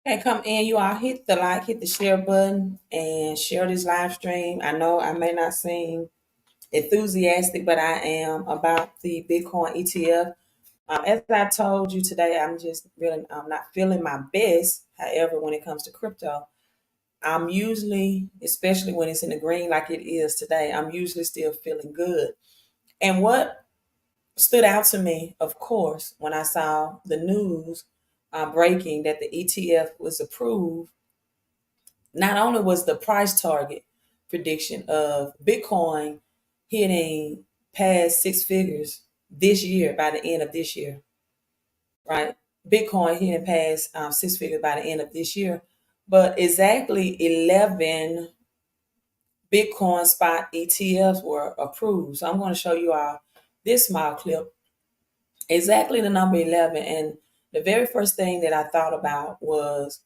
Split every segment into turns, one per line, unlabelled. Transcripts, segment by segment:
Hey, come in. You all hit the like, hit the share button, and share this live stream. I know I may not seem enthusiastic, but I am about the Bitcoin ETF. As I told you today, I'm not feeling my best. However, when it comes to crypto, I'm usually, especially when it's in the green like it is today, I'm usually still feeling good. And what stood out to me, of course, when I saw the news breaking that the ETF was approved, not only was the price target prediction of Bitcoin hitting past six figures this year by the end of this year, right? Bitcoin hitting past six figures by the end of this year, but exactly 11 Bitcoin spot ETFs were approved. So I'm going to show you all this small clip, exactly the number 11. And the very first thing that I thought about was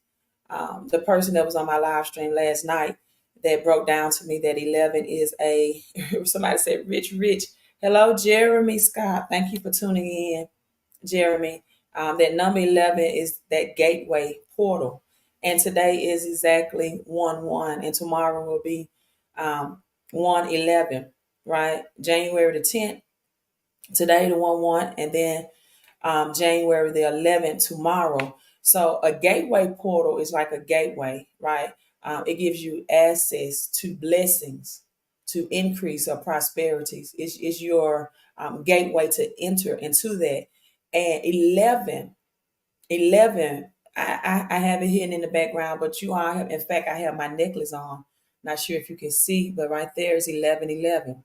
the person that was on my live stream last night that broke down to me that 11 is a, somebody said, rich. Hello, Jeremy Scott. Thank you for tuning in, Jeremy. That number 11 is that gateway portal. And today is exactly 1-1, and tomorrow will be 1-11, right? January the 10th, today the 1-1, and then January the 11th tomorrow. So a gateway portal is like a gateway, right? It gives you access to blessings, to increase or prosperities. It's your gateway to enter into that. And 11, I have it hidden in the background, but you all have, in fact, I have my necklace on. Not sure if you can see, but right there is 1111.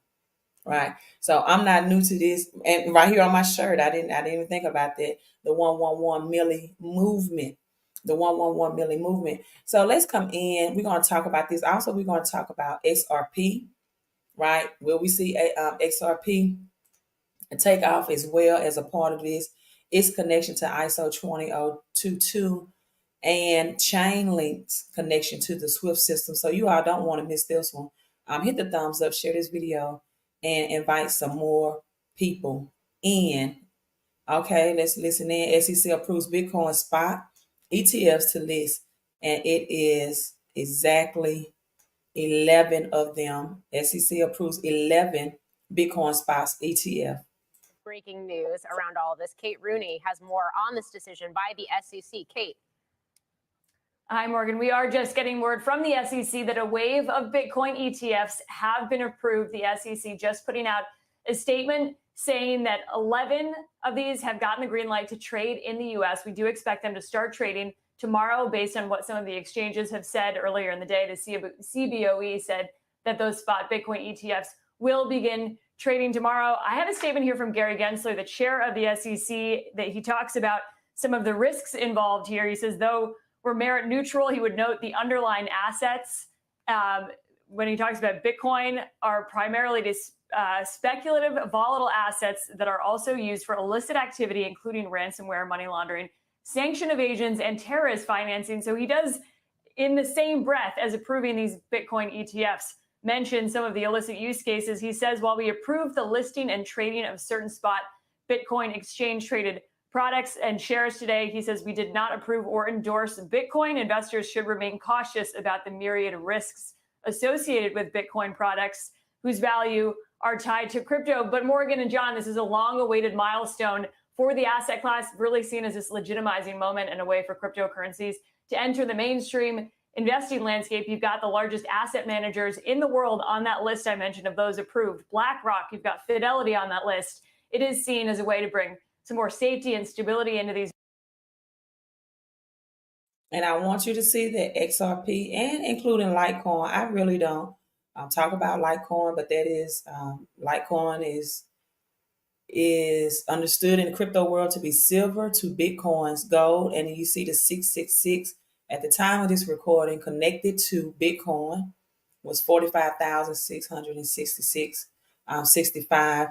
Right. So I'm not new to this. And right here on my shirt, I didn't even think about that. The 111 milli movement. The 111 milli movement. So let's come in. We're going to talk about this. Also, we're going to talk about XRP, right? Will we see XRP take off as well as a part of this? Its connection to ISO 20022 and Chainlink's connection to the Swift system. So you all don't want to miss this one. Hit the thumbs up, share this video, and invite some more people in. Okay, let's listen in. SEC approves Bitcoin spot ETFs to list, and it is exactly 11 of them. SEC approves 11 Bitcoin spots ETF.
Breaking news around all of this. Kate Rooney has more on this decision by the SEC. Kate.
Hi, Morgan. We are just getting word from the SEC that a wave of Bitcoin ETFs have been approved. The SEC just putting out a statement saying that 11 of these have gotten the green light to trade in the U.S. We do expect them to start trading tomorrow based on what some of the exchanges have said earlier in the day. The CBOE said that those spot Bitcoin ETFs will begin trading tomorrow. I have a statement here from Gary Gensler, the chair of the SEC, that he talks about some of the risks involved here. He says, though we're merit neutral, he would note the underlying assets when he talks about Bitcoin are primarily speculative, volatile assets that are also used for illicit activity, including ransomware, money laundering, sanction evasions, and terrorist financing. So he does, in the same breath as approving these Bitcoin ETFs, mention some of the illicit use cases. He says, while we approve the listing and trading of certain spot Bitcoin exchange traded products and shares today, he says we did not approve or endorse Bitcoin. Investors should remain cautious about the myriad risks associated with Bitcoin products whose value are tied to crypto. But Morgan and John, this is a long-awaited milestone for the asset class, really seen as this legitimizing moment and a way for cryptocurrencies to enter the mainstream investing landscape. You've got the largest asset managers in the world on that list I mentioned of those approved. BlackRock, you've got Fidelity on that list. It is seen as a way to bring some more safety and stability into these.
And I want you to see that XRP and including Litecoin, I really don't talk about Litecoin, but that is Litecoin is understood in the crypto world to be silver to Bitcoin's gold. And you see the 666 at the time of this recording connected to Bitcoin was 45,666 65.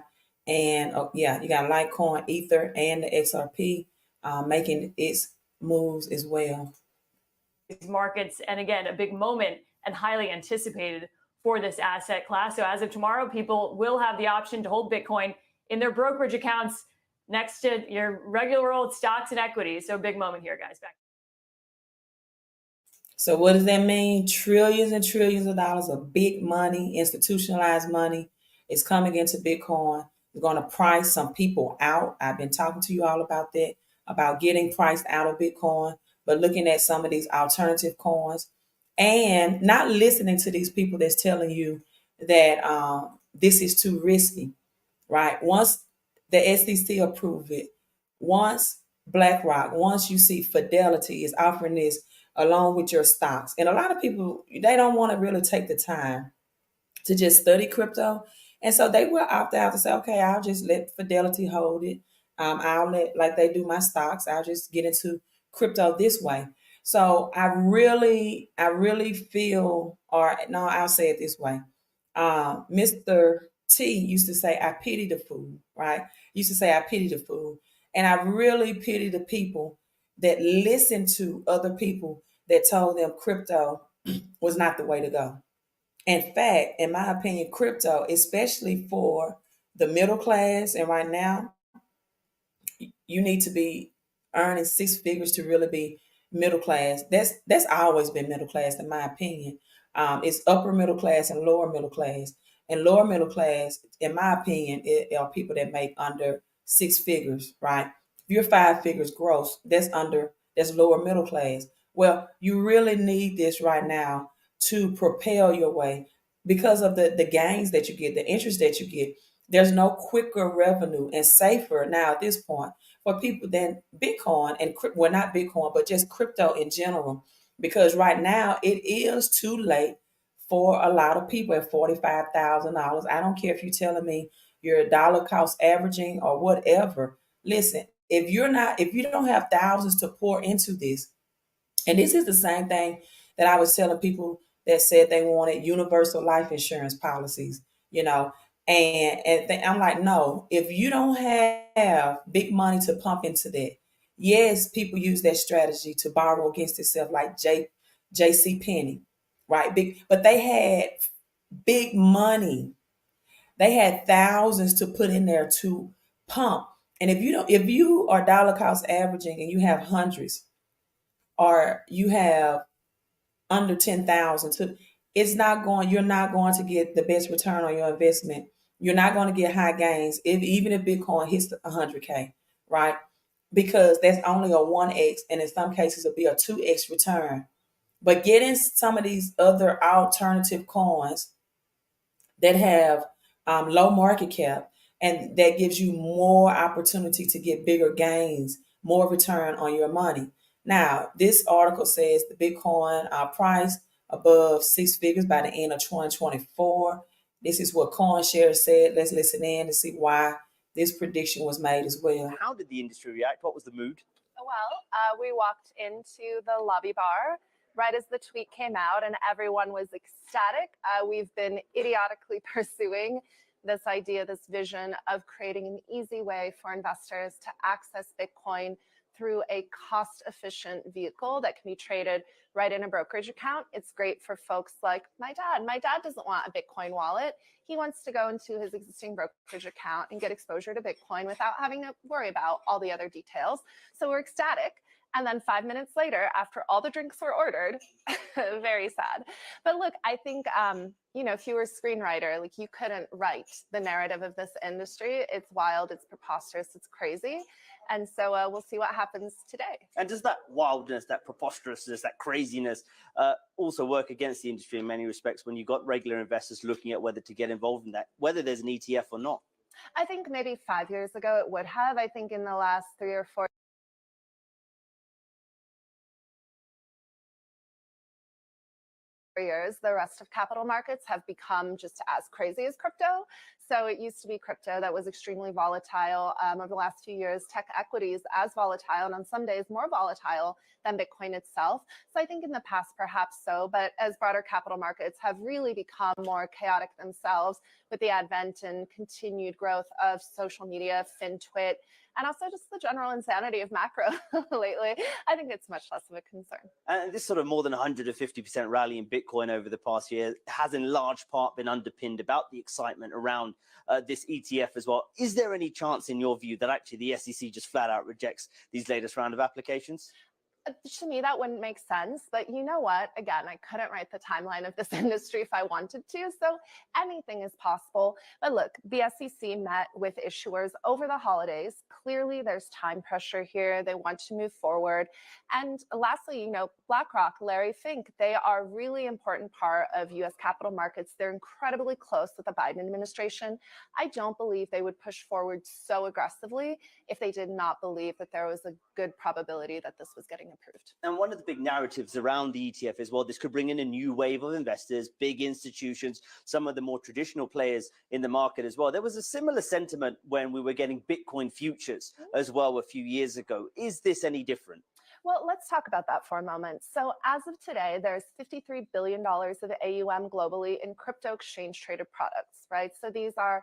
And yeah, you got Litecoin, Ether, and the XRP making its moves as well.
Markets, and again, a big moment and highly anticipated for this asset class. So as of tomorrow, people will have the option to hold Bitcoin in their brokerage accounts next to your regular old stocks and equities. So big moment here, guys. Back.
So what does that mean? Trillions and trillions of dollars of big money, institutionalized money is coming into Bitcoin. We're going to price some people out. I've been talking to you all about that, about getting priced out of Bitcoin, but looking at some of these alternative coins and not listening to these people that's telling you that this is too risky, right? Once the SEC approve it, once BlackRock, once you see Fidelity is offering this along with your stocks, and a lot of people, they don't want to really take the time to just study crypto. And so they will opt out to say, okay, I'll just let Fidelity hold it. I'll let, like they do my stocks, I'll just get into crypto this way. So I really feel, or no, I'll say it this way. Mr. T used to say, I pity the fool, right? Used to say, I pity the fool. And I really pity the people that listen to other people that told them crypto was not the way to go. In fact, in my opinion, crypto, especially for the middle class, and right now, you need to be earning six figures to really be middle class. That's always been middle class, in my opinion. It's upper middle class and lower middle class. And lower middle class, in my opinion, are people that make under six figures, right? If you're five figures gross, that's lower middle class. Well, you really need this right now to propel your way because of the gains that you get, the interest that you get. There's no quicker revenue and safer now at this point for people than Bitcoin and well, not Bitcoin, but just crypto in general. Because right now it is too late for a lot of people at $45,000. I don't care if you're telling me you're dollar cost averaging or whatever. Listen, if you don't have thousands to pour into this, and this is the same thing that I was telling people that said they wanted universal life insurance policies, you know, I'm like, no, if you don't have big money to pump into that, yes, people use that strategy to borrow against itself, like J.C. Penney, right? Big, but they had big money. They had thousands to put in there to pump. And if you are dollar cost averaging and you have hundreds, or you have under 10,000 to, you're not going to get the best return on your investment. You're not going to get high gains even if Bitcoin hits 100K, right? Because that's only a 1x, and in some cases it'll be a 2x return. But getting some of these other alternative coins that have low market cap, and that gives you more opportunity to get bigger gains, more return on your money. Now, this article says the Bitcoin price above six figures by the end of 2024. This is what CoinShares said. Let's listen in to see why this prediction was made as well.
How did the industry react? What was the mood?
Well, we walked into the lobby bar right as the tweet came out, and everyone was ecstatic. We've been idiotically pursuing this idea, this vision of creating an easy way for investors to access Bitcoin through a cost-efficient vehicle that can be traded right in a brokerage account. It's great for folks like my dad. My dad doesn't want a Bitcoin wallet. He wants to go into his existing brokerage account and get exposure to Bitcoin without having to worry about all the other details. So we're ecstatic. And then 5 minutes later, after all the drinks were ordered, very sad. But look, I think, if you were a screenwriter, like, you couldn't write the narrative of this industry. It's wild, it's preposterous, it's crazy. And so we'll see what happens today.
And does that wildness, that preposterousness, that craziness also work against the industry in many respects when you got regular investors looking at whether to get involved in that, whether there's an ETF or not?
I think maybe 5 years ago it would have. I think in the last 3 or 4 years, the rest of capital markets have become just as crazy as crypto. So it used to be crypto that was extremely volatile. Over the last few years, tech equities as volatile, and on some days more volatile than Bitcoin itself. So I think in the past, perhaps so, but as broader capital markets have really become more chaotic themselves with the advent and continued growth of social media, FinTwit, and also just the general insanity of macro lately, I think it's much less of a concern.
And this sort of more than 150% rally in Bitcoin over the past year has in large part been underpinned about the excitement around this ETF as well. Is there any chance in your view that actually the SEC just flat out rejects these latest round of applications?
To me, that wouldn't make sense. But you know what? Again, I couldn't write the timeline of this industry if I wanted to. So anything is possible. But look, the SEC met with issuers over the holidays. Clearly, there's time pressure here. They want to move forward. And lastly, BlackRock, Larry Fink, they are a really important part of US capital markets. They're incredibly close with the Biden administration. I don't believe they would push forward so aggressively if they did not believe that there was a good probability that this was getting approved.
And one of the big narratives around the ETF is, well, this could bring in a new wave of investors, big institutions, some of the more traditional players in the market as well. There was a similar sentiment when we were getting Bitcoin futures as well a few years ago. Is this any different?
Well, let's talk about that for a moment. So as of today, there's $53 billion of AUM globally in crypto exchange traded products, right? So these are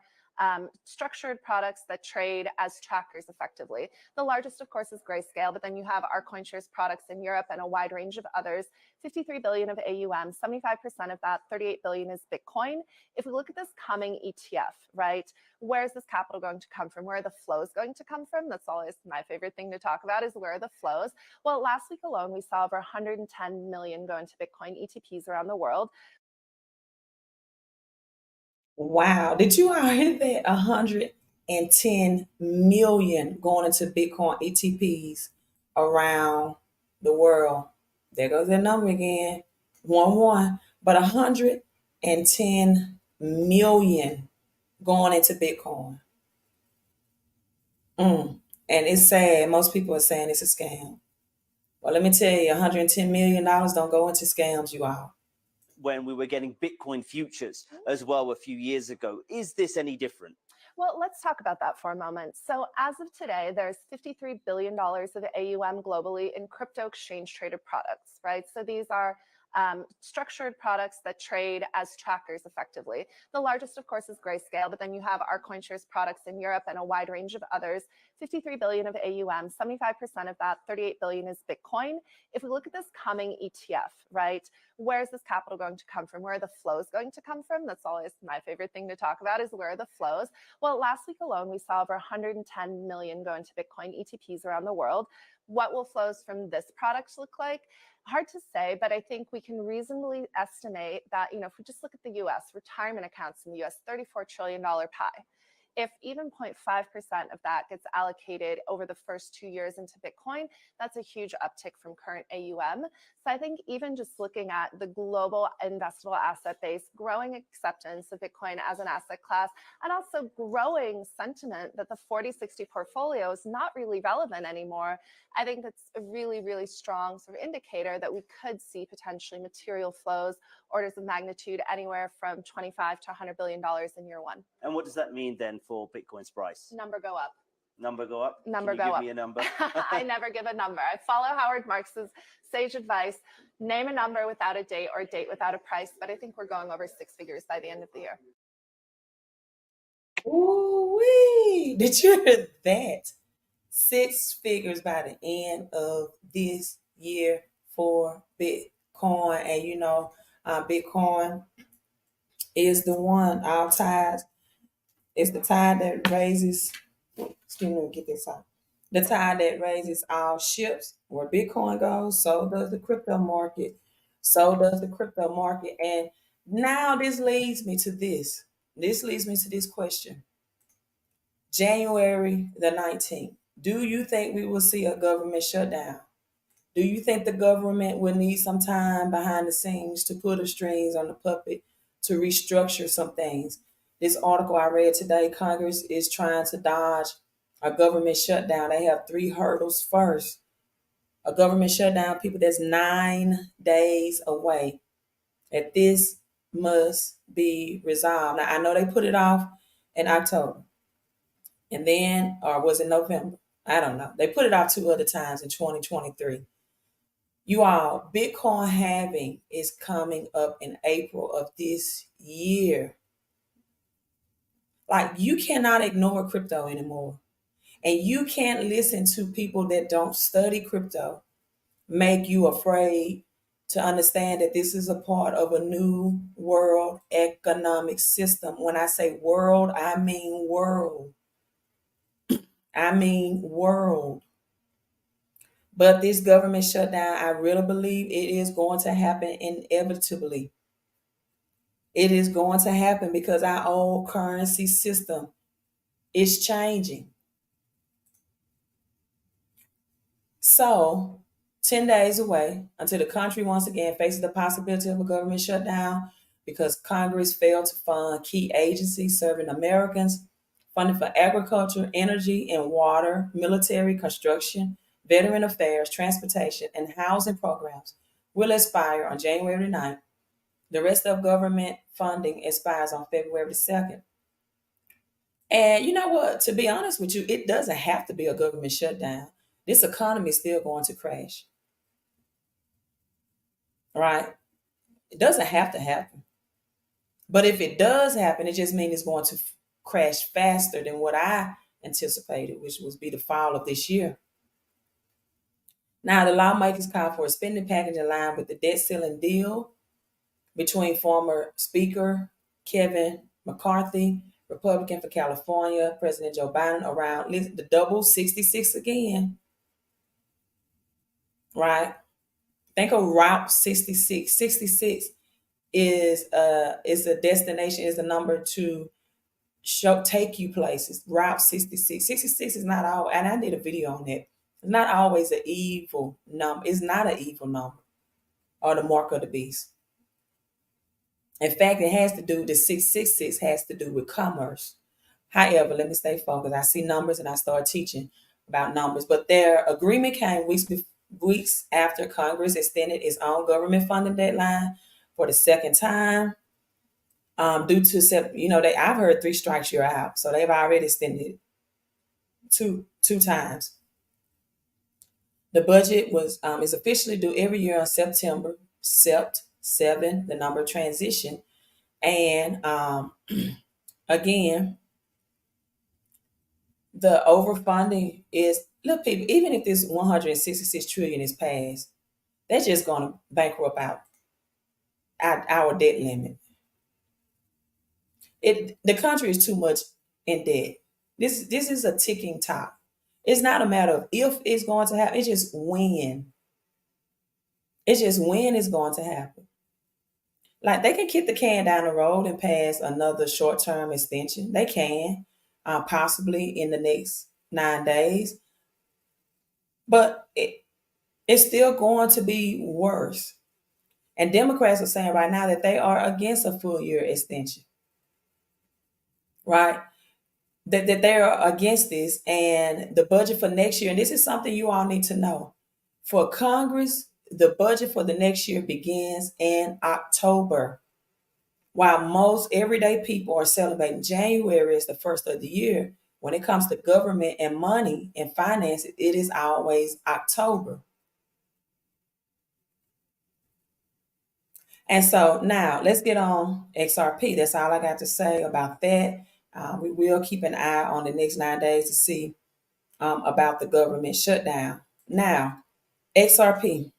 structured products that trade as trackers effectively. The largest, of course, is Grayscale, but then you have our CoinShares products in Europe and a wide range of others. 53 billion of AUM, 75% of that, 38 billion is Bitcoin. If we look at this coming ETF, right, where's this capital going to come from? Where are the flows going to come from? That's always my favorite thing to talk about, is where are the flows? Well, last week alone, we saw over 110 million go into Bitcoin ETPs around the world.
Wow. Did you all hear that? 110 million going into Bitcoin ETPs around the world. There goes that number again. 1. But 110 million going into Bitcoin. And it's sad. Most people are saying it's a scam. Well, let me tell you, $110 million don't go into scams, you all.
When we were getting Bitcoin futures as well a few years ago. Is this any different?
Well, let's talk about that for a moment. So as of today, there's $53 billion of AUM globally in crypto exchange traded products, right? So these are structured products that trade as trackers effectively. The largest, of course, is Grayscale, but then you have our CoinShares products in Europe and a wide range of others. 53 billion of AUM, 75% of that, 38 billion is Bitcoin. If we look at this coming ETF, right, where's this capital going to come from? Where are the flows going to come from? That's always my favorite thing to talk about, is where are the flows? Well, last week alone, we saw over 110 million go into Bitcoin ETPs around the world. What will flows from this product look like? Hard to say, but I think we can reasonably estimate that, if we just look at the US, retirement accounts in the US, $34 trillion pie. If even 0.5% of that gets allocated over the first 2 years into Bitcoin, that's a huge uptick from current AUM. So I think even just looking at the global investable asset base, growing acceptance of Bitcoin as an asset class, and also growing sentiment that the 40-60 portfolio is not really relevant anymore, I think that's a really, really strong sort of indicator that we could see potentially material flows, orders of magnitude anywhere from $25 to $100 billion in year one.
And what does that mean then for Bitcoin's price?
Number go up.
Number go up?
Number
Can you
go
give
up.
me a number?
I never give a number. I follow Howard Marks's sage advice. Name a number without a date, or a date without a price. But I think we're going over 6 figures by the end of the year.
Ooh-wee. Did you hear that? 6 figures by the end of this year for Bitcoin. And Bitcoin is the one, all tides. It's the tide that raises, excuse me, let me get this out. The tide that raises all ships. Where Bitcoin goes, so does the crypto market. So does the crypto market. And now this leads me to this. This leads me to this question. January the 19th. Do you think we will see a government shutdown? Do you think the government will need some time behind the scenes to put a strings on the puppet to restructure some things? This article I read today, Congress is trying to dodge a government shutdown. They have 3 hurdles. First, a government shutdown, people, that's 9 days away. That this must be resolved. Now, I know they put it off in October. And then, or was it November? I don't know. They put it off 2 other times in 2023. You all, Bitcoin halving is coming up in April of this year. Like, you cannot ignore crypto anymore. And you can't listen to people that don't study crypto make you afraid to understand that this is a part of a new world economic system. When I say world, I mean world. I mean world. But this government shutdown, I really believe it is going to happen inevitably. It is going to happen because our old currency system is changing. So, 10 days away until the country once again faces the possibility of a government shutdown because Congress failed to fund key agencies serving Americans, funding for agriculture, energy and water, military, construction, veteran affairs, transportation, and housing programs will expire on January 9th. The rest of government funding expires on February 2nd. And you know what? To be honest with you, it doesn't have to be a government shutdown. This economy is still going to crash. Right? It doesn't have to happen. But if it does happen, it just means it's going to crash faster than what I anticipated, which would be the fall of this year. Now, the lawmakers call for a spending package in line with the debt ceiling deal between former Speaker Kevin McCarthy, Republican for California, President Joe Biden, around the double 66 again. Right? Think of Route 66. 66 is a destination, is a number to take you places. Route 66. 66 is not all, and I did a video on that. It's not always an evil number. It's not an evil number or the mark of the beast. In fact, it has to do, the 666 has to do with commerce. However, let me stay focused. I see numbers and I start teaching about numbers, but their agreement came weeks after Congress extended its own government funding deadline for the second time. Due to, I've heard 3 strikes you're out. So they've already extended it two times. The budget is officially due every year on September, Sept 7, the number transition. And again, the overfunding is, look, people, even if this 166 trillion is passed, that's just going to bankrupt our debt limit. The country is too much in debt. This is a ticking top. It's not a matter of if it's going to happen. It's just when. It's just when it's going to happen. Like, they can kick the can down the road and pass another short-term extension. They can, possibly in the next 9 days. But it's still going to be worse. And Democrats are saying right now that they are against a full year extension. Right? That they are against this. And the budget for next year, and this is something you all need to know. For Congress, the budget for the next year begins in October. While most everyday people are celebrating January as the first of the year, when it comes to government and money and finances, it is always October. And so now let's get on XRP. That's all I got to say about that. We will keep an eye on the next 9 days to see about the government shutdown. Now, XRP.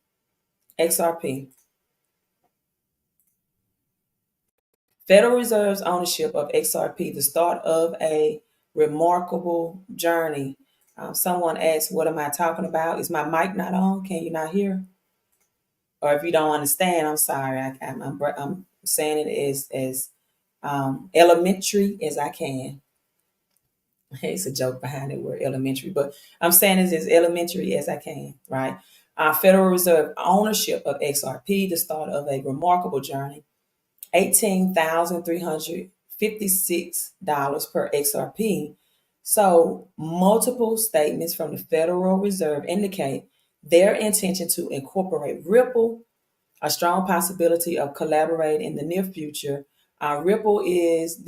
Federal Reserve's ownership of XRP, the start of a remarkable journey. Someone asked, what am I talking about? Is my mic not on? Can you not hear? Or if you don't understand, I'm sorry. I'm saying it as elementary as I can. It's a joke behind the word elementary, but I'm saying it as elementary as I can, right? Federal Reserve ownership of XRP, the start of a remarkable journey. $18,356 per XRP. So multiple statements from the Federal Reserve indicate their intention to incorporate Ripple, a strong possibility of collaborating in the near future. Ripple is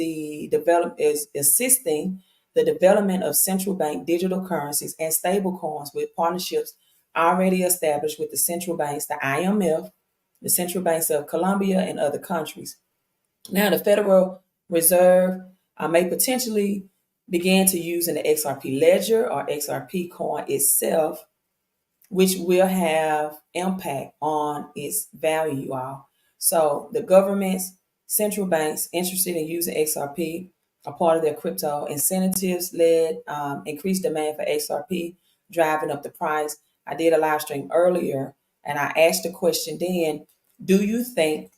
assisting the development of central bank digital currencies and stablecoins with partnerships already established with the central banks, the IMF, the central banks of Colombia and other countries. Now, the Federal Reserve may potentially begin to use in the XRP ledger or XRP coin itself, which will have impact on its value, you all. So the governments, central banks interested in using XRP are part of their crypto incentives led increased demand for XRP, driving up the price. I did a live stream earlier, and I asked the question then, do you think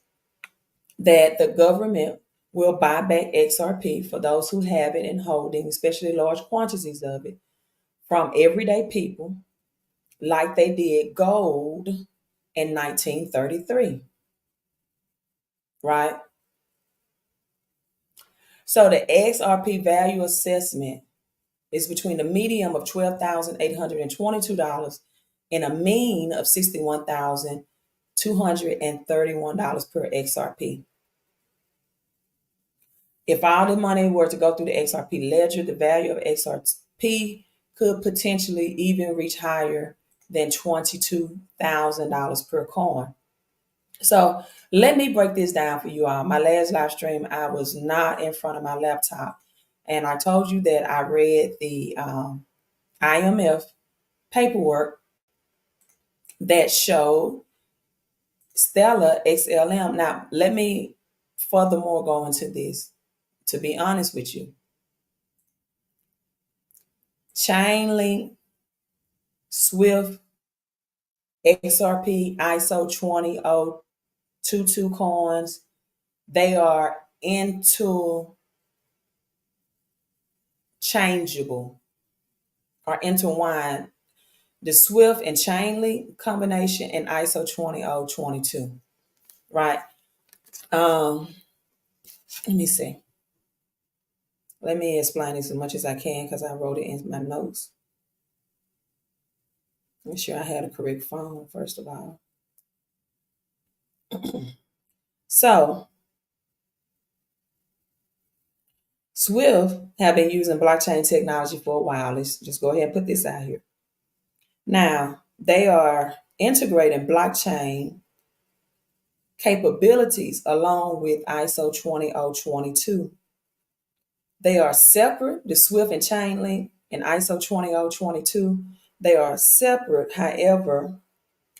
that the government will buy back XRP for those who have it and holding, especially large quantities of it, from everyday people like they did gold in 1933, right? So the XRP value assessment is between the median of $12,822 and a mean of $61,231 per XRP. If all the money were to go through the XRP ledger, the value of XRP could potentially even reach higher than $22,000 per coin. So let me break this down for you all. My last live stream, I was not in front of my laptop. And I told you that I read the IMF paperwork that showed Stellar XLM. Now, let me furthermore go into this. To be honest with you, Chainlink, Swift, XRP, ISO 20022 coins, they are interchangeable or intertwined. The Swift and Chainlink combination and ISO 20022, right? Let me see. Let me explain this as much as I can because I wrote it in my notes. Make sure I had a correct phone, first of all. So, Swift have been using blockchain technology for a while. Let's just go ahead and put this out here. Now, they are integrating blockchain capabilities along with ISO 20022. They are separate, the Swift and Chainlink and ISO 20022. They are separate, however,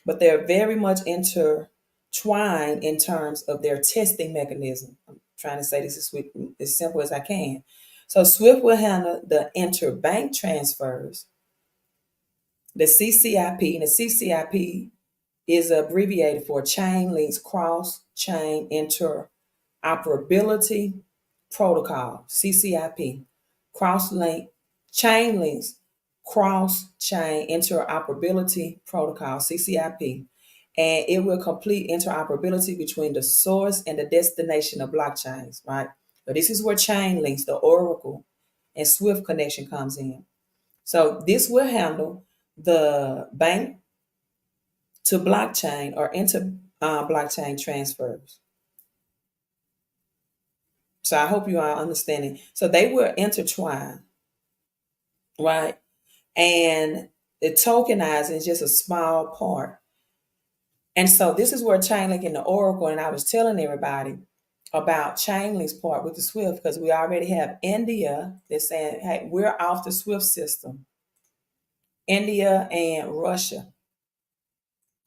but they're very much intertwined in terms of their testing mechanism. I'm trying to say this as simple as I can. So Swift will handle the interbank transfers, the CCIP, and the CCIP is abbreviated for Chainlink's Cross-Chain Interoperability Protocol, CCIP. Chainlink's Cross-Chain Interoperability Protocol, CCIP. And it will complete interoperability between the source and the destination of blockchains, right? But this is where Chainlinks, the Oracle, and Swift connection comes in. So this will handle the bank to blockchain or into blockchain transfers. So I hope you are understanding. So they were intertwined, right? And the tokenizing is just a small part. And so this is where Chainlink and the Oracle, and I was telling everybody about Chainlink's part with the Swift, because we already have India that's saying, hey, we're off the Swift system. India and Russia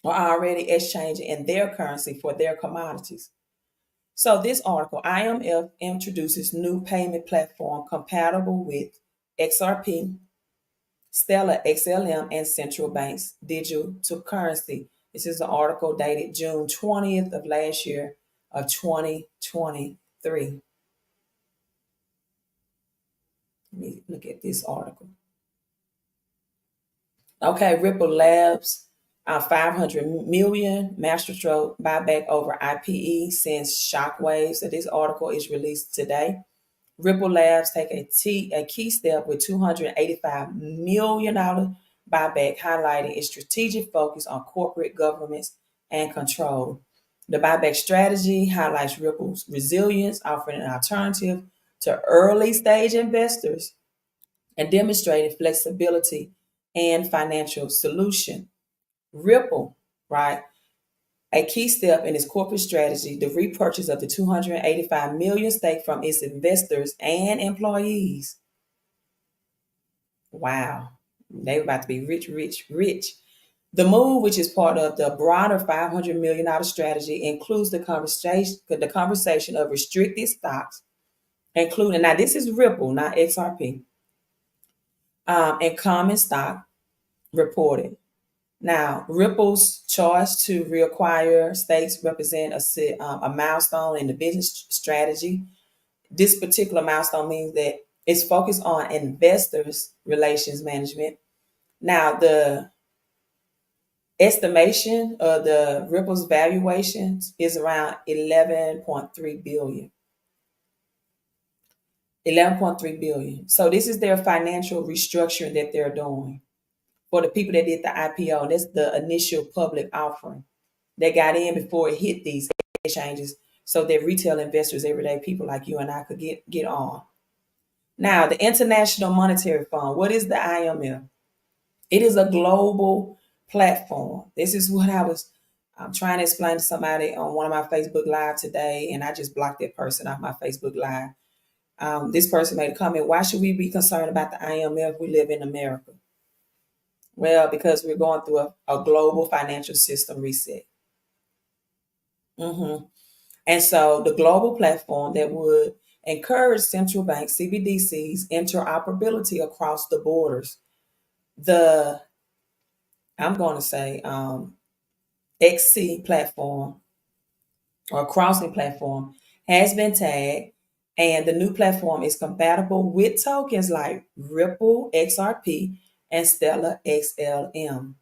are already exchanging in their currency for their commodities. So this article, IMF introduces new payment platform compatible with XRP, Stellar XLM, and central banks' digital currency. This is an article dated June 20th of last year of 2023. Let me look at this article. Okay, Ripple Labs, 500 million masterstroke buyback over IPE sends shockwaves. So this article is released today. Ripple Labs take a key step with $285 million buyback, highlighting its strategic focus on corporate governance and control. The buyback strategy highlights Ripple's resilience, offering an alternative to early stage investors and demonstrating flexibility and financial solution. Ripple, right? A key step in its corporate strategy, the repurchase of the 285 million stake from its investors and employees. Wow. They're about to be rich, rich, rich. The move, which is part of the broader $500 million strategy, includes the conversation of restricted stocks, including, now this is Ripple, not XRP, and common stock reported. Now, Ripple's choice to reacquire stakes represent a milestone in the business strategy. This particular milestone means that it's focused on investors' relations management. Now, the estimation of the Ripple's valuations is around 11.3 billion. 11.3 billion. So this is their financial restructuring that they're doing for the people that did the IPO. That's the initial public offering. They got in before it hit these exchanges so that retail investors, everyday people like you and I could get on. Now, the International Monetary Fund, what is the IMF? It is a global platform. This is what I'm trying to explain to somebody on one of my Facebook Live today, and I just blocked that person off my Facebook Live. This person made a comment, why should we be concerned about the IMF? We live in America. Well, because we're going through a global financial system reset. And so the global platform that would encourage central bank CBDCs interoperability across the borders. I'm going to say XC platform or crossing platform has been tagged, and the new platform is compatible with tokens like Ripple XRP and Stellar XLM.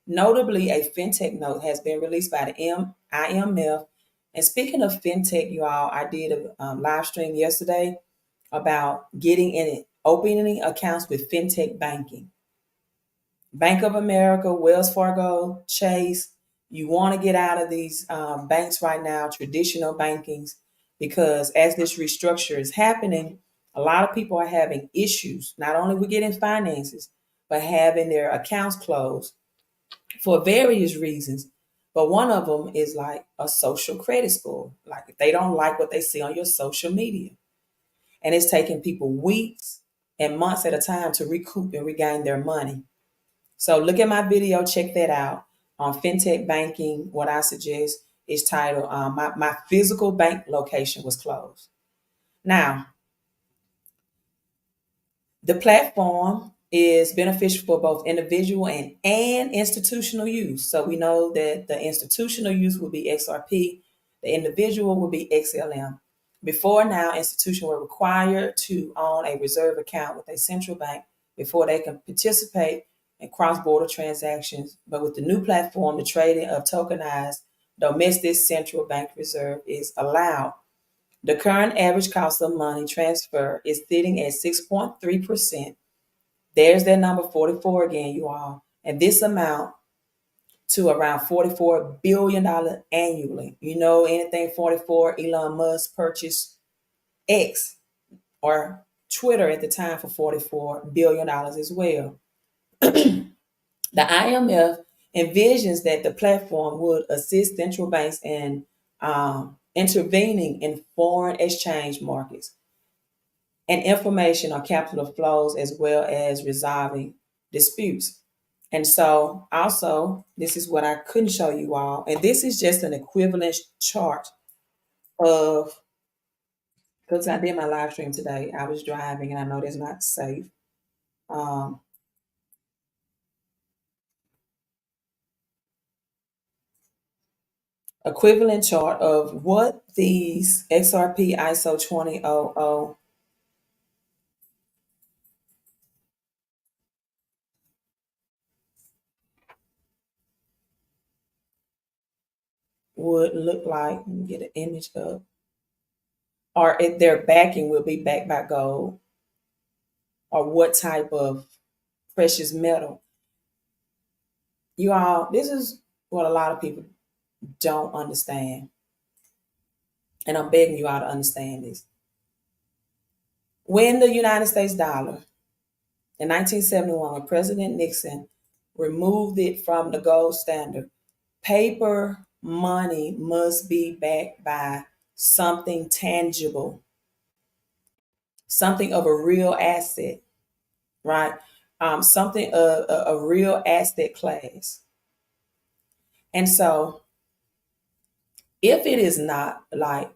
Notably, a fintech note has been released by the IMF. And speaking of fintech, you all, I did a live stream yesterday about getting in it, opening accounts with fintech banking. Bank of America, Wells Fargo, Chase, you want to get out of these banks right now, traditional bankings, because as this restructure is happening, a lot of people are having issues, not only with getting finances, but having their accounts closed for various reasons. But one of them is like a social credit score. Like if they don't like what they see on your social media. And it's taking people weeks and months at a time to recoup and regain their money. So look at my video, check that out on fintech banking. What I suggest is titled, my physical bank location was closed. Now, the platform is beneficial for both individual and institutional use. So we know that the institutional use will be XRP, the individual will be XLM. Before now, institutions were required to own a reserve account with a central bank before they can participate in cross-border transactions. But with the new platform, the trading of tokenized domestic central bank reserve is allowed. The current average cost of money transfer is sitting at 6.3%. There's that number 44 again, you all. And this amount to around $44 billion annually. You know, anything 44, Elon Musk purchased X or Twitter at the time for $44 billion as well. The IMF envisions that the platform would assist central banks in intervening in foreign exchange markets and information on capital flows as well as resolving disputes. And so also, this is what I couldn't show you all. And this is just an equivalent chart of, because I did my live stream today. I was driving and I know that's not safe. Equivalent chart of what these XRP ISO 2000 would look like. Let me get an image up. Or if their backing will be backed by gold, or what type of precious metal. You all, this is what a lot of people don't understand. And I'm begging you all to understand this. When the United States dollar in 1971, when President Nixon removed it from the gold standard, paper money must be backed by something tangible, something of a real asset, right? Something a real asset class. And so if it is not like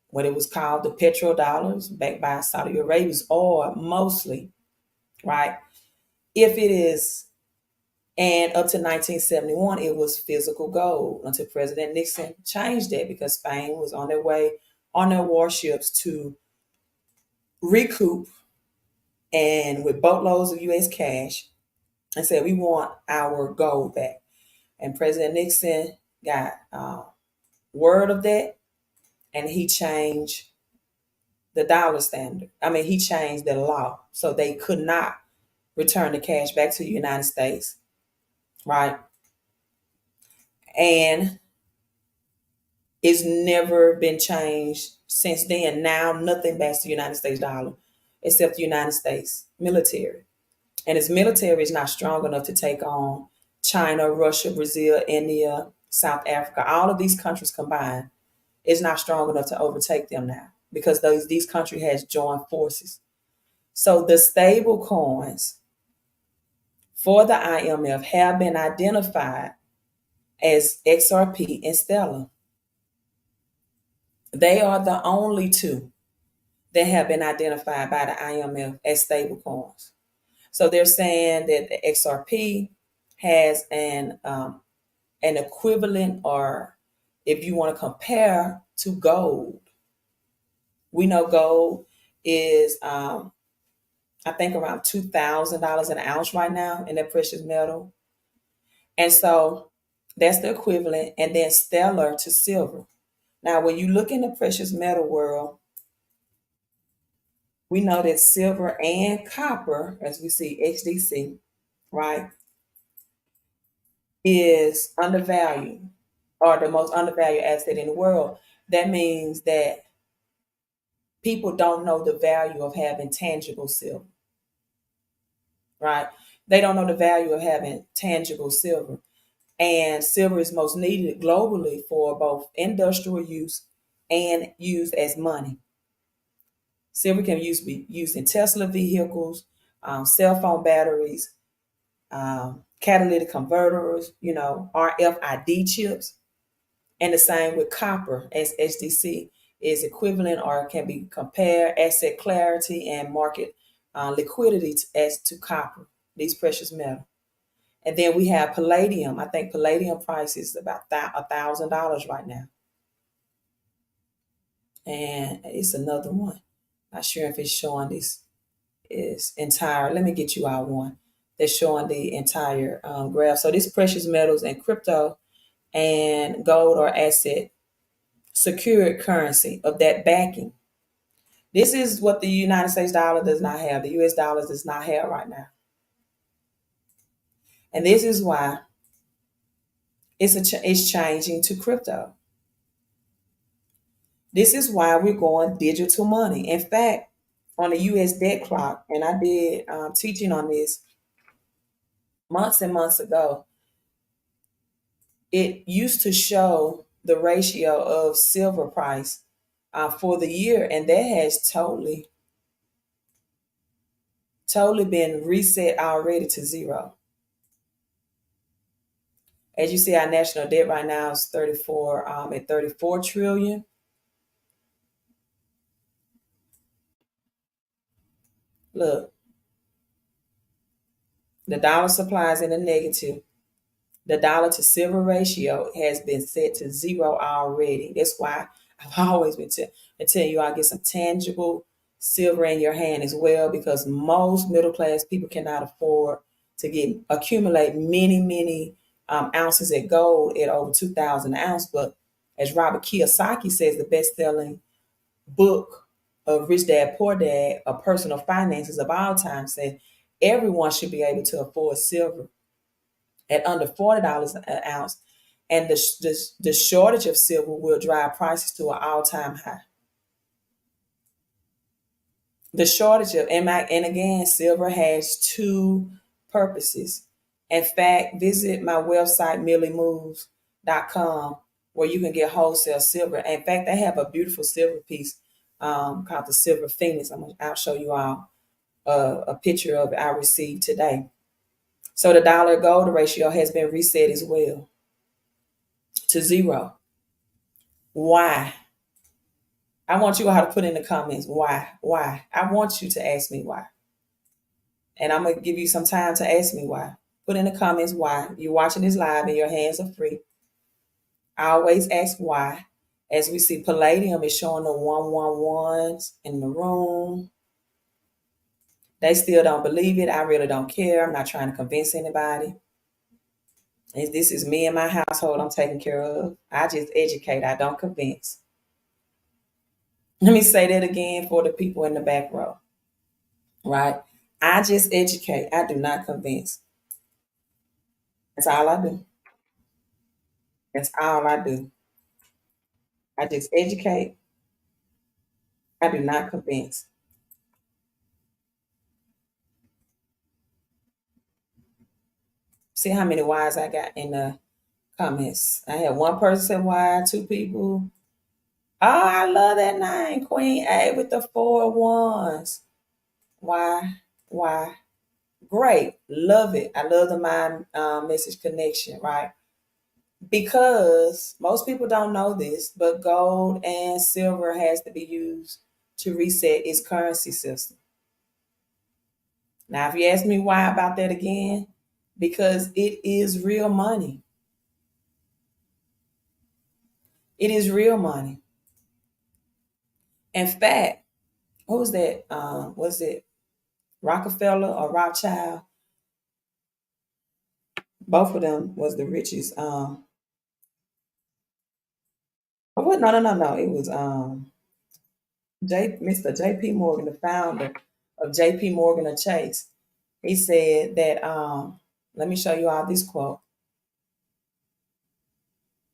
what it was called the petrodollars backed by Saudi Arabia's oil mostly, right? If it is And up to 1971, it was physical gold until President Nixon changed that because Spain was on their way on their warships to recoup and with boatloads of U.S. cash and said, we want our gold back. And President Nixon got word of that, and he changed the dollar standard. I mean, he changed the law so they could not return the cash back to the United States, right? And it's never been changed since then. Now, nothing backs the United States dollar except the United States military. And its military is not strong enough to take on China, Russia, Brazil, India, South Africa, all of these countries combined. Is not strong enough to overtake them now because these countries has joined forces. So the stable coins for the IMF have been identified as XRP and Stellar. They are the only two that have been identified by the IMF as stable coins. So they're saying that the XRP has an equivalent, or if you want to compare to gold, we know gold is I think around $2,000 an ounce right now in that precious metal. And so that's the equivalent, and then stellar to silver. Now, when you look in the precious metal world, we know that silver and copper, as we see XDC, right, is undervalued, or the most undervalued asset in the world. That means that people don't know the value of having tangible silver, right? They don't know the value of having tangible silver. And silver is most needed globally for both industrial use and used as money. Silver can be used in Tesla vehicles, cell phone batteries, catalytic converters, RFID chips. And the same with copper, as SDC is equivalent or can be compared asset clarity and market liquidity as to copper, these precious metals. And then we have palladium. I think palladium price is about $1,000 right now. And it's another one. Not sure if it's showing this is entire. Let me get you out one that's showing the entire graph. So this precious metals and crypto and gold or asset secured currency of that backing. This is what the United States dollar does not have. The US dollar does not have right now. And this is why it's changing to crypto. This is why we're going digital money. In fact, on the US debt clock, and I did teaching on this months and months ago, it used to show the ratio of silver price for the year, and that has totally been reset already to zero. As you see, our national debt right now is 34 trillion. Look, the dollar supply is in the negative. The dollar to silver ratio has been set to zero already. That's why I've always been telling you, I get some tangible silver in your hand as well, because most middle class people cannot afford to accumulate many ounces of gold at over 2,000 an ounce. But as Robert Kiyosaki says, the best-selling book of Rich Dad Poor Dad, of personal finances of all time, said everyone should be able to afford silver at under $40 an ounce, and the shortage of silver will drive prices to an all-time high. The shortage of, and again, silver has two purposes. In fact, visit my website, milliemoves.com, where you can get wholesale silver. In fact, they have a beautiful silver piece called the Silver Phoenix. I'll show you all a picture of it I received today. So the dollar gold ratio has been reset as well to zero. Why? I want you all to put in the comments why. I want you to ask me why. And I'm going to give you some time to ask me why. Put in the comments why. You're watching this live and your hands are free. I always ask why. As we see, Palladium is showing the 111s in the room. They still don't believe it. I really don't care. I'm not trying to convince anybody. This is me and my household I'm taking care of. I just educate. I don't convince. Let me say that again for the people in the back row. Right? I just educate. I do not convince. That's all I do. That's all I do. I just educate. I do not convince. See how many whys I got in the comments. I had one person say why, two people. Oh, I love that name, Queen A with the 4 wands. Why? Great. Love it. I love the mind message connection, right? Because most people don't know this, but gold and silver has to be used to reset its currency system. Now, if you ask me why about that again, because it is real money. It is real money. In fact, what was that? Was it Rockefeller or Rothschild? Both of them was the richest. What? No. It was Mr. J.P. Morgan, the founder of J.P. Morgan or Chase. He said that. Let me show you all this quote.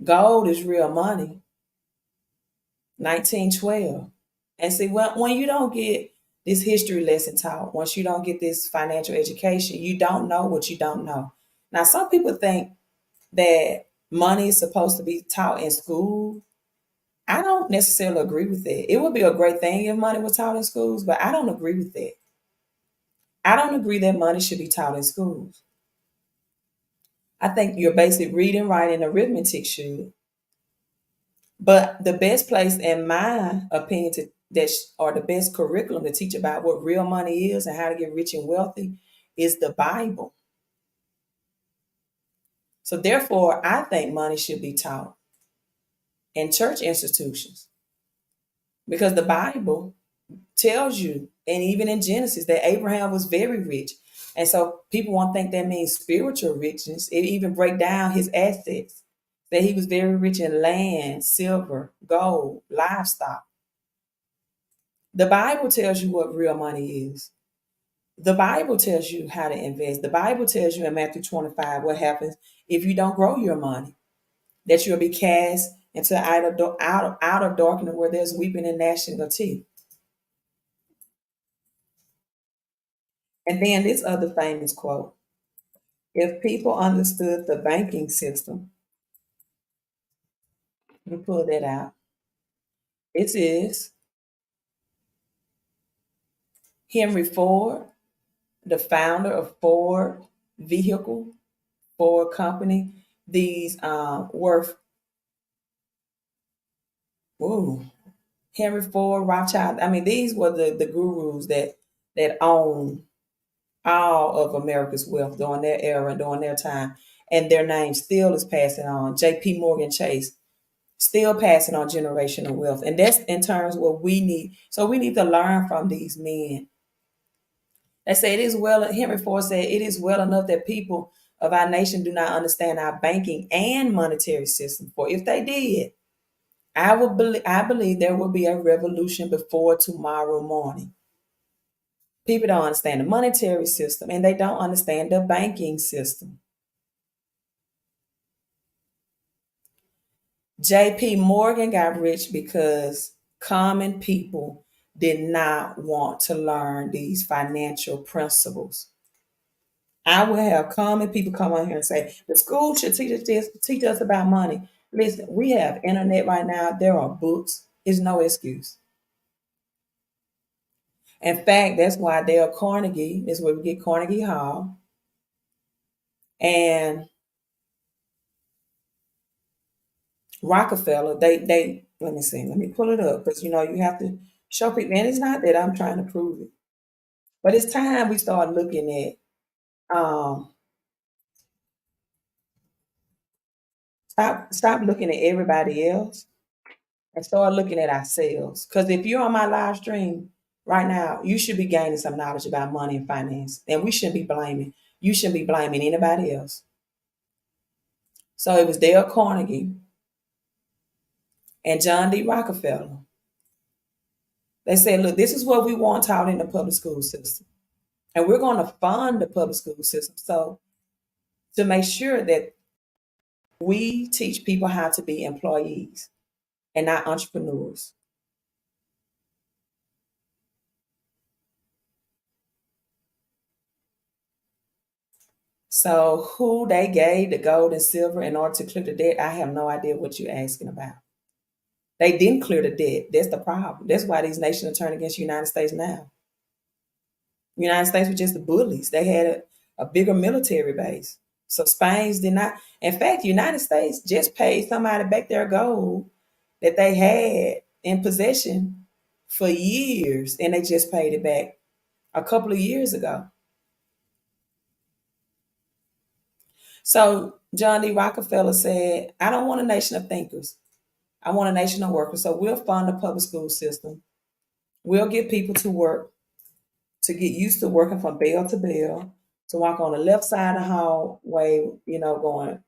Gold is real money. 1912. And see, when you don't get this history lesson taught, once you don't get this financial education, you don't know what you don't know. Now, some people think that money is supposed to be taught in school. I don't necessarily agree with that. It would be a great thing if money was taught in schools, but I don't agree with that. I don't agree that money should be taught in schools. I think your basic reading, writing, arithmetic should. But the best place, in my opinion, or the best curriculum to teach about what real money is and how to get rich and wealthy is the Bible. So therefore, I think money should be taught in church institutions because the Bible tells you, and even in Genesis, that Abraham was very rich. And so people won't think that means spiritual richness. It even break down his assets, that he was very rich in land, silver, gold, livestock. The Bible tells you what real money is. The Bible tells you how to invest. The Bible tells you in Matthew 25 what happens if you don't grow your money, that you'll be cast into out of darkness where there's weeping and gnashing of teeth. And then this other famous quote: if people understood the banking system, let me pull that out. It is Henry Ford, the founder of Ford Company. These worth, Henry Ford, Rothschild. I mean, these were the gurus that own all of America's wealth during their era, during their time. And their name still is passing on. J.P. Morgan Chase, still passing on generational wealth. And that's in terms of what we need. So we need to learn from these men. They say it is well, Henry Ford said, it is well enough that people of our nation do not understand our banking and monetary system. For if they did, I believe there will be a revolution before tomorrow morning. People don't understand the monetary system and they don't understand the banking system. J.P. Morgan got rich because common people did not want to learn these financial principles. I will have common people come on here and say, the school should teach us about money. Listen, we have internet right now. There are books. It's no excuse. In fact, that's why Dale Carnegie is where we get Carnegie Hall. And Rockefeller, they let me see, let me pull it up because you have to show people, and it's not that I'm trying to prove it, but it's time we start looking at Stop looking at everybody else and start looking at ourselves. Because if you're on my live stream right now, you should be gaining some knowledge about money and finance. And we shouldn't be blaming. You shouldn't be blaming anybody else. So it was Dale Carnegie and John D. Rockefeller. They said, look, this is what we want taught in the public school system. And we're going to fund the public school system. So to make sure that we teach people how to be employees and not entrepreneurs. So who they gave the gold and silver in order to clear the debt, I have no idea what you're asking about. They didn't clear the debt. That's the problem. That's why these nations are turning against the United States now. The United States were just the bullies. They had a bigger military base. So Spain's did not. In fact, the United States just paid somebody back their gold that they had in possession for years, and they just paid it back a couple of years ago. So John D. Rockefeller said, I don't want a nation of thinkers. I want a nation of workers. So we'll fund the public school system. We'll get people to work, to get used to working from bell to bell, to walk on the left side of the hallway, going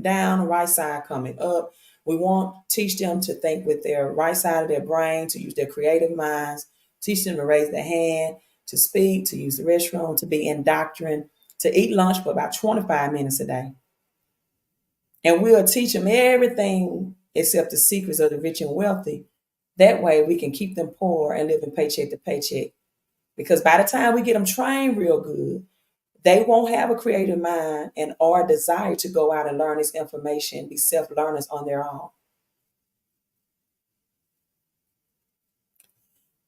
down, the right side coming up. We want teach them to think with their right side of their brain, to use their creative minds, teach them to raise their hand, to speak, to use the restroom, to be indoctrined, to eat lunch for about 25 minutes a day. And we'll teach them everything except the secrets of the rich and wealthy. That way we can keep them poor and living paycheck to paycheck. Because by the time we get them trained real good, they won't have a creative mind and or desire to go out and learn this information, be self-learners on their own.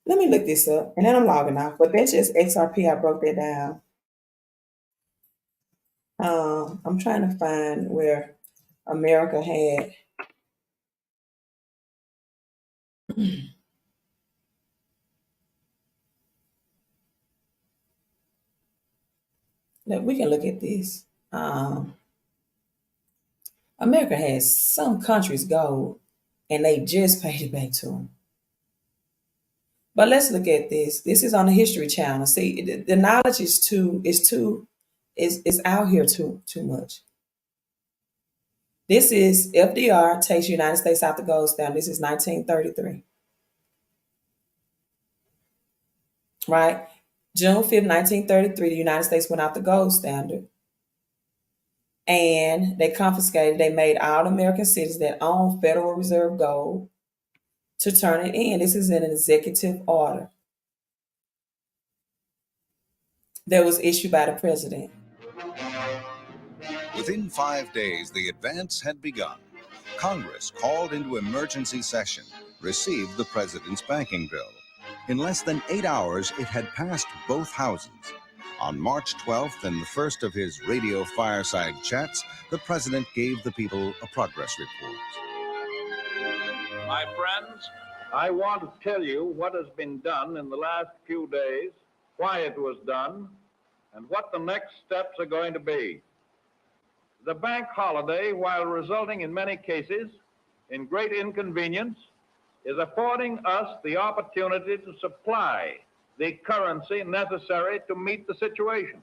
Let me look this up, and then I'm logging off. But that's just XRP. I broke that down. I'm trying to find where America had. Look, we can look at this. America has some countries gold, and they just paid it back to them. But let's look at this. This is on the History Channel. See, the knowledge is out here too much. This is FDR takes the United States out the gold standard. This is 1933. Right? June 5th, 1933, the United States went out the gold standard. And they made all American citizens that own Federal Reserve gold to turn it in. This is an executive order that was issued by the president.
Within 5 days, the advance had begun. Congress, called into emergency session, received the president's banking bill. In less than 8 hours, it had passed both houses. On March 12th, in the first of his radio fireside chats, the president gave the people a progress report.
My friends, I want to tell you what has been done in the last few days, why it was done, and what the next steps are going to be. The bank holiday, while resulting in many cases in great inconvenience, is affording us the opportunity to supply the currency necessary to meet the situation.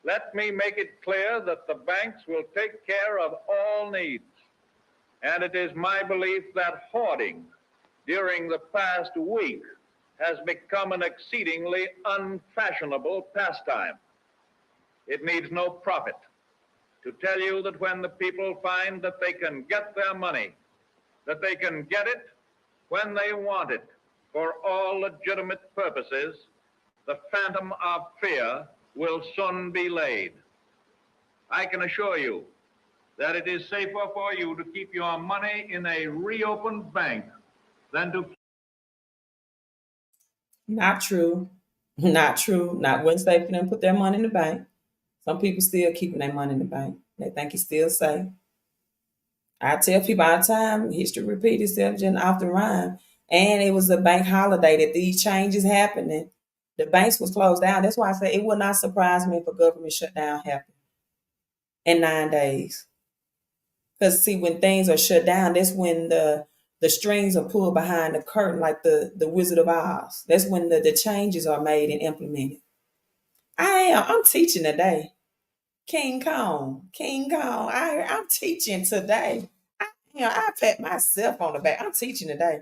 Let me make it clear that the banks will take care of all needs. And it is my belief that hoarding during the past week has become an exceedingly unfashionable pastime. It needs no prophet to tell you that when the people find that they can get their money, that they can get it when they want it for all legitimate purposes, the phantom of fear will soon be laid. I can assure you that it is safer for you to keep your money in a reopened bank than to...
Not true. Not true. Not when safe for them to put their money in the bank. Some people still keeping their money in the bank. They think it's still safe. I tell people all the time, history repeats itself just off the rhyme. And it was a bank holiday that these changes happening. The banks was closed down. That's why I say it would not surprise me if a government shutdown happened in 9 days. Because see, when things are shut down, that's when the strings are pulled behind the curtain, like the Wizard of Oz. That's when the changes are made and implemented. I'm teaching today. King Kong. I'm teaching today. I pat myself on the back. I'm teaching today.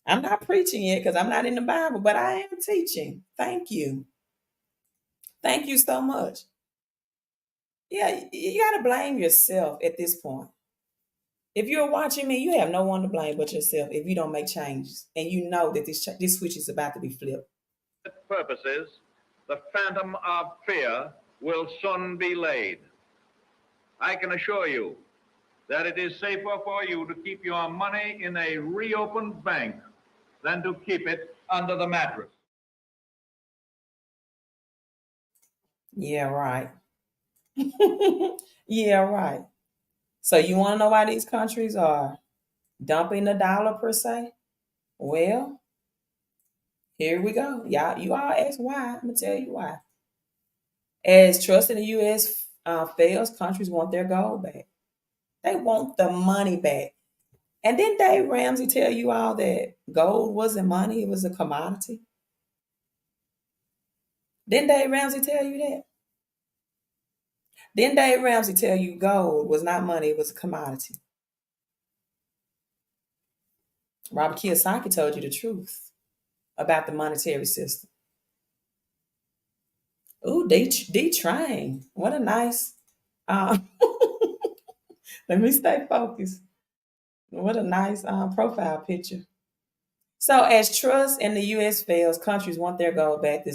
I'm not preaching yet because I'm not in the Bible, but I am teaching. Thank you. Thank you so much. Yeah, you got to blame yourself at this point. If you're watching me, you have no one to blame but yourself if you don't make changes and you know that this switch is about to be flipped.
Purposes, the phantom of fear will soon be laid. I can assure you that it is safer for you to keep your money in a reopened bank than to keep it under the mattress.
Yeah, right. Yeah, right. So you want to know why these countries are dumping the dollar per se? Well, here we go. Y'all, you all ask why. I'm gonna tell you why. As trust in the U.S. Fails, countries want their gold back. They want the money back. And didn't Dave Ramsey tell you all that gold wasn't money, it was a commodity? Didn't Dave Ramsey tell you that? Didn't Dave Ramsey tell you gold was not money, it was a commodity? Robert Kiyosaki told you the truth about the monetary system. Ooh, D-Train. What a nice, let me stay focused. What a nice profile picture. So as trust in the U.S. fails, countries want their gold back. The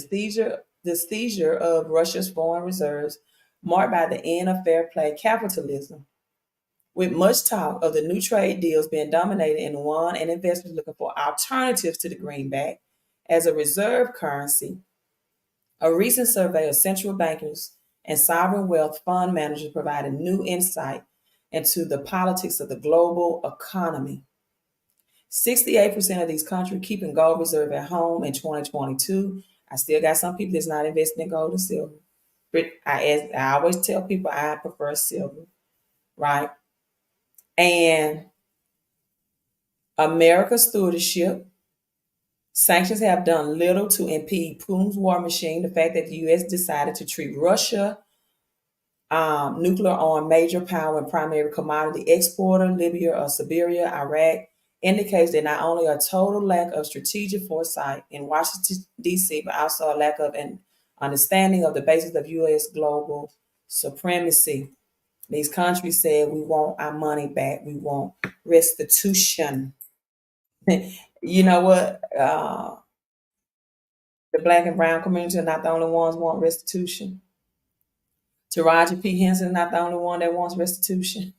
seizure of Russia's foreign reserves marked by the end of fair play capitalism, with much talk of the new trade deals being dominated in one and investors looking for alternatives to the greenback as a reserve currency. A recent survey of central bankers and sovereign wealth fund managers provided new insight into the politics of the global economy. 68% of these countries keeping gold reserve at home in 2022. I still got some people that's not investing in gold and silver. But I always tell people I prefer silver, right? And America's stewardship, sanctions have done little to impede Putin's war machine. The fact that the U.S. decided to treat Russia, nuclear armed major power and primary commodity exporter, Libya or Siberia, Iraq, indicates that not only a total lack of strategic foresight in Washington, D.C., but also a lack of an understanding of the basis of U.S. global supremacy. These countries said, we want our money back. We want restitution. You know what? The black and brown community are not the only ones who want restitution. Taraji P. Henson is not the only one that wants restitution.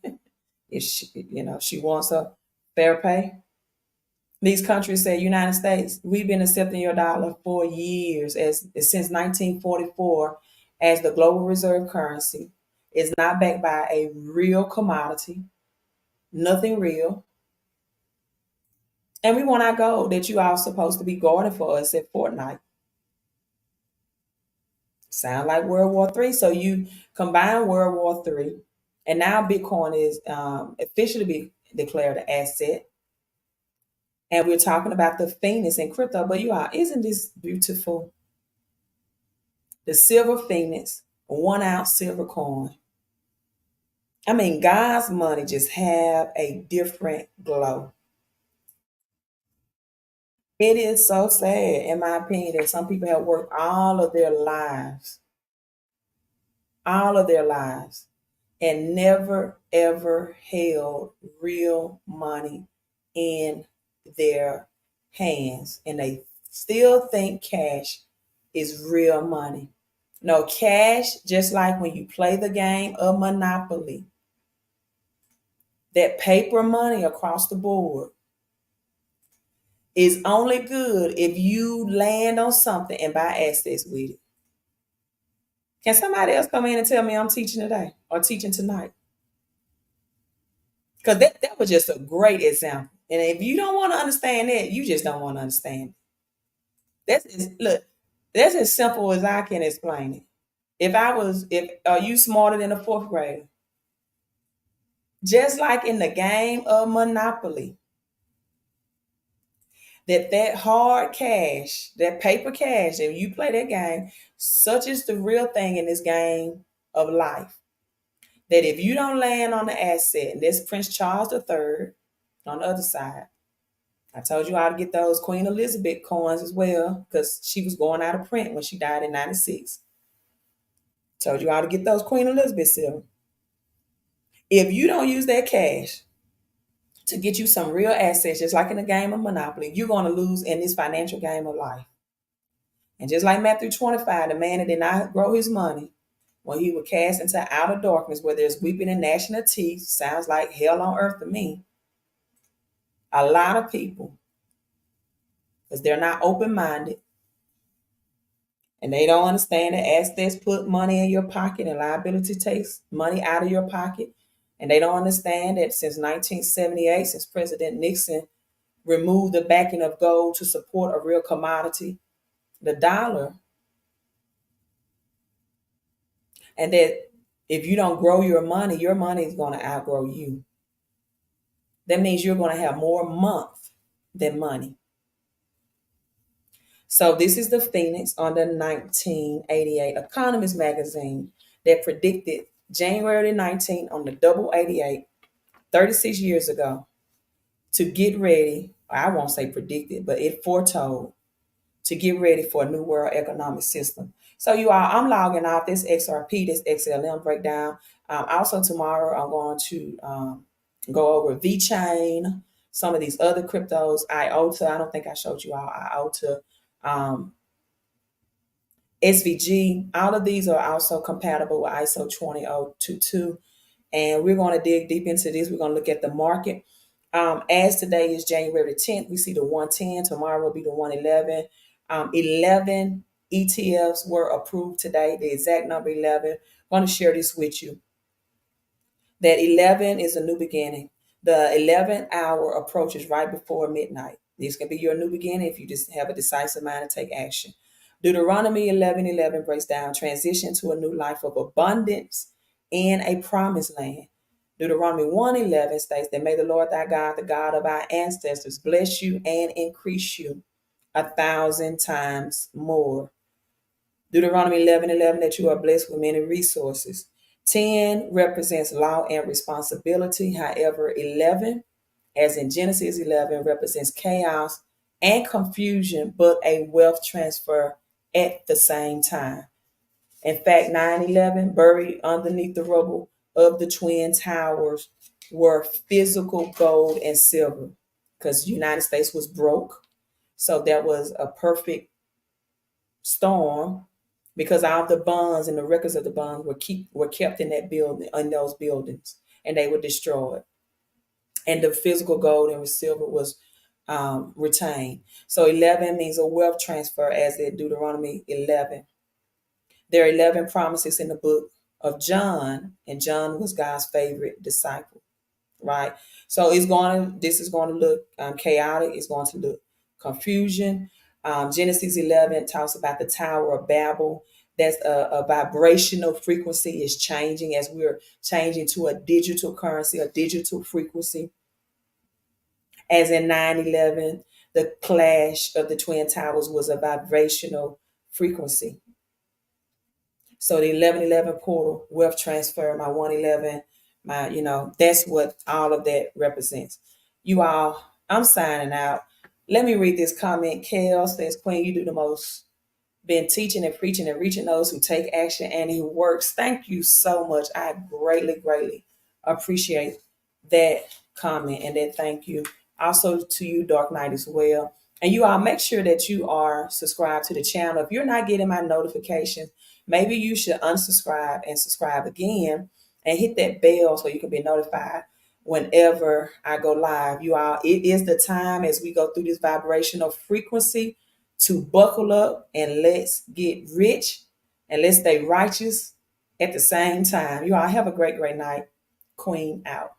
If she wants a fair pay. These countries say, United States, we've been accepting your dollar for years, since 1944, as the global reserve currency. It's not backed by a real commodity, nothing real. And we want our gold that you all supposed to be guarding for us at Fortnite. Sound like World War III. So you combine World War III, and now Bitcoin is officially be declared an asset. And we're talking about the Phoenix in crypto, but you all, isn't this beautiful? The silver Phoenix, 1 ounce silver coin. I mean, God's money just have a different glow. It is so sad, in my opinion, that some people have worked all of their lives, and never, ever held real money in their hands. And they still think cash is real money. No, cash, just like when you play the game of Monopoly, that paper money across the board is only good if you land on something and buy assets with it. Can somebody else come in and tell me I'm teaching today or teaching tonight? Because that was just a great example. And if you don't want to understand that, you just don't want to understand it. That's as simple as I can explain it. Are you smarter than a fourth grader? Just like in the game of Monopoly, that hard cash, that paper cash, if you play that game, such is the real thing in this game of life. That if you don't land on the asset, and there's Prince Charles III on the other side. I told you how to get those Queen Elizabeth coins as well, because she was going out of print when she died in 96. Told you how to get those Queen Elizabeth silver. If you don't use that cash to get you some real assets, just like in the game of Monopoly, you're going to lose in this financial game of life. And just like Matthew 25, the man that did not grow his money, when he was cast into outer darkness where there's weeping and gnashing of teeth, sounds like hell on earth to me. A lot of people, because they're not open-minded, and they don't understand that assets put money in your pocket and liability takes money out of your pocket. And they don't understand that since 1978, since President Nixon removed the backing of gold to support a real commodity, the dollar, and that if you don't grow your money is going to outgrow you. That means you're going to have more month than money. So this is the Phoenix on the 1988 Economist magazine that predicted January 19th on the double 88, 36 years ago, to get ready. I won't say predicted, but it foretold to get ready for a new world economic system. So you all, I'm logging off this XRP, this XLM breakdown. Also tomorrow, I'm going to go over VeChain, some of these other cryptos, IOTA. I don't think I showed you all IOTA. SVG, all of these are also compatible with ISO 20022. And we're going to dig deep into this. We're going to look at the market. As today is January 10th, we see the 110. Tomorrow will be the 111. 11 ETFs were approved today, the exact number 11. I'm going to share this with you. That 11 is a new beginning. The 11th hour approaches right before midnight. This can be your new beginning if you just have a decisive mind and take action. Deuteronomy 11:11 breaks down transition to a new life of abundance in a promised land. Deuteronomy 1:11 states that may the Lord thy God, the God of our ancestors, bless you and increase you 1,000 times more. Deuteronomy 11:11 that you are blessed with many resources. 10 represents law and responsibility. However, 11, as in Genesis 11, represents chaos and confusion, but a wealth transfer at the same time. In fact, 9/11, buried underneath the rubble of the Twin Towers, were physical gold and silver, because the United States was broke. So that was a perfect storm, because all the bonds and the records of the bonds were kept in that building, in those buildings, and they were destroyed. And the physical gold and silver was retained. So 11 means a wealth transfer, as in Deuteronomy 11. There are 11 promises in the book of John, and John was God's favorite disciple, right? So this is going to look chaotic. It's going to look confusion. Genesis 11 talks about the Tower of Babel. That's a vibrational frequency is changing as we're changing to a digital currency, a digital frequency. As in 9/11, the clash of the Twin Towers was a vibrational frequency. So the 11:11 portal, wealth transfer, my 111, that's what all of that represents. You all, I'm signing out. Let me read this comment. Kel says, Queen, you do the most. Been teaching and preaching and reaching those who take action and who works. Thank you so much. I greatly, greatly appreciate that comment and that thank you. Also to you, Dark Knight, as well. And you all, make sure that you are subscribed to the channel. If you're not getting my notifications, maybe you should unsubscribe and subscribe again and hit that bell so you can be notified whenever I go live. You all, it is the time as we go through this vibrational frequency to buckle up and let's get rich and let's stay righteous at the same time. You all have a great, great night. Queen out.